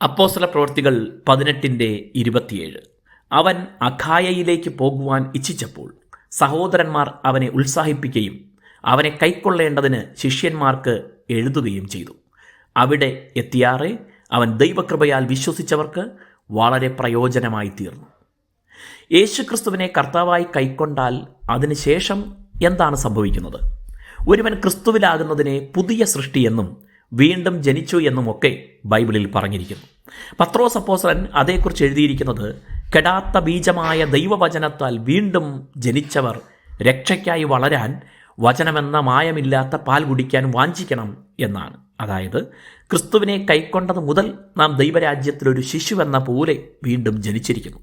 അപ്പോസ്തല പ്രവൃത്തികൾ 18:27. അവൻ അഖായയിലേക്ക് പോകുവാൻ ഇച്ഛിച്ചപ്പോൾ സഹോദരന്മാർ അവനെ ഉത്സാഹിപ്പിക്കുകയും അവനെ കൈക്കൊള്ളേണ്ടതിന് ശിഷ്യന്മാർക്ക് എഴുതുകയും ചെയ്തു. അവിടെ എത്തിയാറെ അവൻ ദൈവകൃപയാൽ വിശ്വസിച്ചവർക്ക് വളരെ പ്രയോജനമായി തീർന്നു. യേശുക്രിസ്തുവിനെ കർത്താവായി കൈക്കൊണ്ടാൽ അതിനുശേഷം എന്താണ് സംഭവിക്കുന്നത്? ഒരുവൻ ക്രിസ്തുവിലാകുന്നതിനെ പുതിയ സൃഷ്ടിയെന്നും വീണ്ടും ജനിച്ചു എന്നുമൊക്കെ ബൈബിളിൽ പറഞ്ഞിരിക്കുന്നു. പത്രോസ് അപ്പോസ്തലൻ അതേക്കുറിച്ച് എഴുതിയിരിക്കുന്നത്, കെടാത്ത ബീജമായ ദൈവവചനത്താൽ വീണ്ടും ജനിച്ചവർ രക്ഷയ്ക്കായി വളരാൻ വചനമെന്ന മായമില്ലാത്ത പാൽ കുടിക്കാൻ വാഞ്ചിക്കണം എന്നാണ്. അതായത് ക്രിസ്തുവിനെ കൈക്കൊണ്ടത് മുതൽ നാം ദൈവരാജ്യത്തിലൊരു ശിശുവെന്ന പോലെ വീണ്ടും ജനിച്ചിരിക്കുന്നു.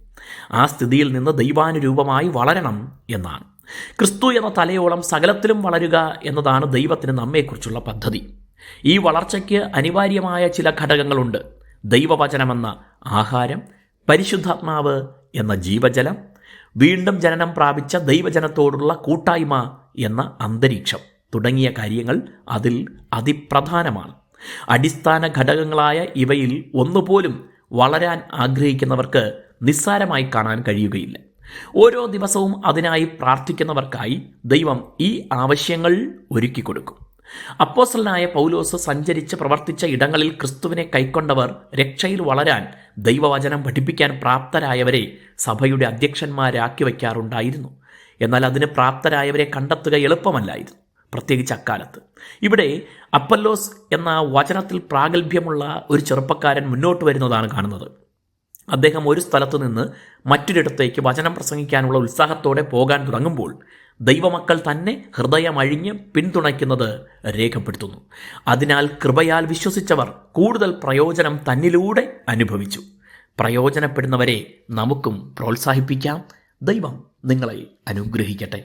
ആ സ്ഥിതിയിൽ നിന്ന് ദൈവാനുരൂപമായി വളരണം എന്നാണ്. ക്രിസ്തു എന്ന തലയോളം സകലത്തിലും വളരുക എന്നതാണ് ദൈവത്തിന് നമ്മെക്കുറിച്ചുള്ള പദ്ധതി. ഈ വളർച്ചയ്ക്ക് അനിവാര്യമായ ചില ഘടകങ്ങളുണ്ട്. ദൈവവചനമെന്ന ആഹാരം, പരിശുദ്ധാത്മാവ് എന്ന ജീവജലം, വീണ്ടും ജനനം പ്രാപിച്ച ദൈവജനത്തോടുള്ള കൂട്ടായ്മ എന്ന അന്തരീക്ഷം തുടങ്ങിയ കാര്യങ്ങൾ അതിൽ അതിപ്രധാനമാണ്. അടിസ്ഥാന ഘടകങ്ങളായ ഇവയിൽ ഒന്നുപോലും വളരാൻ ആഗ്രഹിക്കുന്നവർക്ക് നിസ്സാരമായി കാണാൻ കഴിയുകയില്ല. ഓരോ ദിവസവും അതിനായി പ്രാർത്ഥിക്കുന്നവർക്കായി ദൈവം ഈ ആവശ്യങ്ങൾ ഒരുക്കിക്കൊടുക്കും. അപ്പോസ്തലനായ പൗലോസ് സഞ്ചരിച്ച് പ്രവർത്തിച്ച ഇടങ്ങളിൽ ക്രിസ്തുവിനെ കൈക്കൊണ്ടവർ രക്ഷയിൽ വളരാൻ ദൈവവചനം പഠിപ്പിക്കാൻ പ്രാപ്തരായവരെ സഭയുടെ അധ്യക്ഷന്മാരാക്കി വയ്ക്കാറുണ്ടായിരുന്നു. എന്നാൽ അതിന് പ്രാപ്തരായവരെ കണ്ടെത്തുക എളുപ്പമല്ലായിരുന്നു, പ്രത്യേകിച്ച് അക്കാലത്ത്. ഇവിടെ അപ്പല്ലോസ് എന്ന വചനത്തിൽ പ്രാഗൽഭ്യമുള്ള ഒരു ചെറുപ്പക്കാരൻ മുന്നോട്ട് വരുന്നതാണ് കാണുന്നത്. അദ്ദേഹം ഒരു സ്ഥലത്തു നിന്ന് മറ്റൊരിടത്തേക്ക് വചനം പ്രസംഗിക്കാനുള്ള ഉത്സാഹത്തോടെ പോകാൻ തുടങ്ങുമ്പോൾ ദൈവമക്കൾ തന്നെ ഹൃദയമഴിഞ്ഞ് പിന്തുണയ്ക്കുന്നത് രേഖപ്പെടുത്തുന്നു. അതിനാൽ കൃപയാൽ വിശ്വസിച്ചവർ കൂടുതൽ പ്രയോജനം തന്നിലൂടെ അനുഭവിച്ചു. പ്രയോജനപ്പെടുന്നവരെ നമുക്കും പ്രോത്സാഹിപ്പിക്കാം. ദൈവം നിങ്ങളെ അനുഗ്രഹിക്കട്ടെ.